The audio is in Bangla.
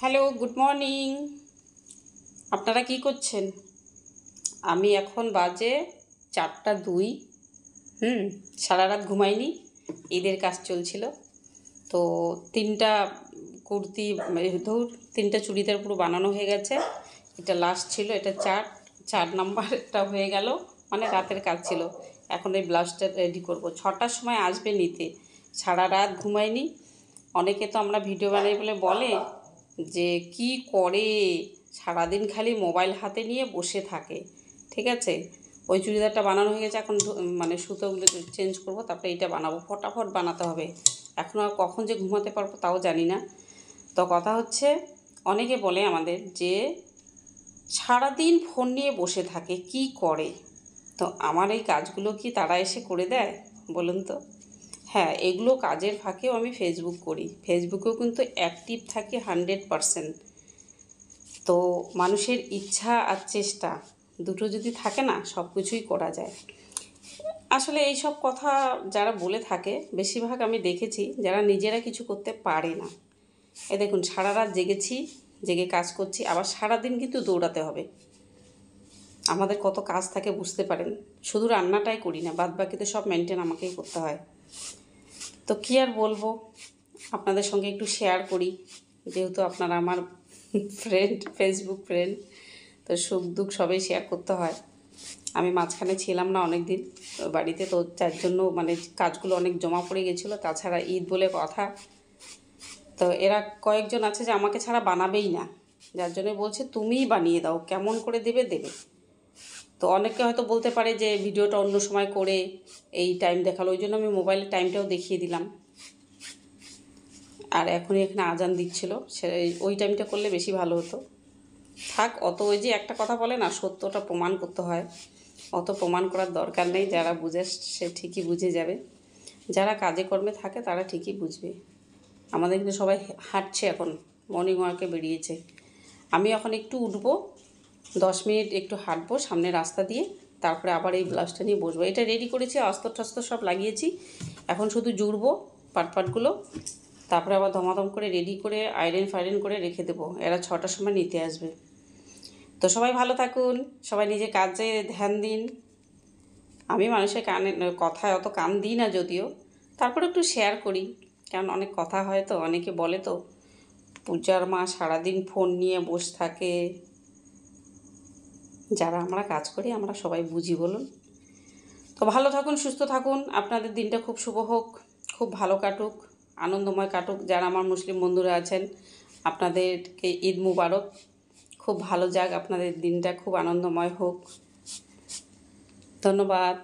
Hello, good morning. আপনারা কি করছেন? আমি এখন বাজে 4টা 2। সারা রাত ঘুমাইনি, ঈদের কাজ চলছিল। তো 3টা কুর্তি, ধর 3টা চুড়িদার পুরো বানানো হয়ে গেছে। এটা লাস্ট ছিল, এটা 4 নাম্বারটা হয়ে গেল, মানে রাতের কাজ ছিল। এখন এই ব্লাউজটা রেডি করব। 6টার সময় আসবে নিতে। সারা রাত ঘুমাইনি। অনেকে তো আমরা ভিডিও বানাই বলে বলে যে কি করে, সারাদিন খালি মোবাইল হাতে নিয়ে বসে থাকে। ঠিক আছে, ওই চুড়িদারটা বানানো হয়ে গেছে। এখন মানে সুতোগুলো চেঞ্জ করব, তারপরে এইটা বানাবো। ফটাফট বানাতে হবে। এখন আর কখন যে ঘুমাতে পারবো তাও জানি না। তো কথা হচ্ছে, অনেকে বলে আমাদের যে সারাদিন ফোন নিয়ে বসে থাকে, কি করে। তো আমার এই কাজগুলো কি তারা এসে করে দেয় বলুন তো? হ্যাঁ, এগুলো কাজের ফাঁকেও আমি ফেসবুক করি। ফেসবুকেও কিন্তু অ্যাক্টিভ থাকি 100%। তো মানুষের ইচ্ছা আর চেষ্টা দুটো যদি থাকে না, সব কিছুই করা যায়। আসলে এই সব কথা যারা বলে থাকে, বেশিরভাগ আমি দেখেছি যারা নিজেরা কিছু করতে পারে না। দেখুন, সারা রাত জেগেছি, জেগে কাজ করছি, আবার সারাদিন কিন্তু দৌড়াতে হবে। আমাদের কত কাজ থাকে বুঝতে পারেন। শুধু রান্নাটাই করি না, বাদ বাকিতে সব মেনটেন আমাকেই করতে হয়। তো কী আর বলবো, আপনাদের সঙ্গে একটু শেয়ার করি, যেহেতু আপনারা আমার ফ্রেন্ড, ফেসবুক ফ্রেন্ড। তো সুখ দুঃখ সবই শেয়ার করতে হয়। আমি মাঝখানে ছিলাম না অনেক দিন বাড়িতে, তো যার জন্য মানে কাজগুলো অনেক জমা পড়ে গেছিলো। তাছাড়া ঈদ বলে কথা, তো এরা কয়েকজন আছে যে আমাকে ছাড়া বানাবেই না, যার জন্য বলছে তুমিই বানিয়ে দাও, কেমন করে দেবে দেবে। তো অনেকে হয়তো বলতে পারে যে ভিডিওটা অন্য সময় করে এই টাইম দেখালো, ওই জন্য আমি মোবাইলের টাইমটাও দেখিয়ে দিলাম। আর এখনই এখানে আজান দিচ্ছিল, সে ওই টাইমটা করলে বেশি ভালো হতো। থাক, অত ওই যে একটা কথা বলে না, সত্যটা প্রমাণ করতে হয়, অত প্রমাণ করার দরকার নেই। যারা বুঝে সে ঠিকই বুঝে যাবে, যারা কাজে কর্মে থাকে তারা ঠিকই বুঝবে। আমাদের কিন্তু সবাই হাঁটছে, এখন মর্নিং ওয়াকে বেরিয়েছে। আমি এখন একটু উঠবো, 10 মিনিট একটু হাঁটবো সামনে রাস্তা দিয়ে, তারপরে আবার এই ব্লাউজটা নিয়ে বসবো। এটা রেডি করেছি, অস্তর টস্তর সব লাগিয়েছি, এখন শুধু জুড়বো পাটগুলো, তারপরে আবার ধমাধম করে রেডি করে আয়রন করে রেখে দেবো। এরা 6টার সময় নিতে আসবে। তো সবাই ভালো থাকুন, সবাই নিজের কাজে ধ্যান দিন। আমি মানুষের কথায় অত কান দিই না যদিও, তারপরে একটু শেয়ার করি, কারণ অনেক কথা হয়। তো অনেকে বলে তো পূজার মা সারাদিন ফোন নিয়ে বসে থাকে। যারা আমরা কাজ করি আমরা সবাই বুঝি বলুন। তো ভালো থাকুন, সুস্থ থাকুন, আপনাদের দিনটা খুব শুভ হোক, খুব ভালো কাটুক, আনন্দময় কাটুক। যারা আমার মুসলিম বন্ধুরা আছেন, আপনাদেরকে ঈদ মুবারক। খুব ভালো যাক আপনাদের দিনটা, খুব আনন্দময় হোক। ধন্যবাদ।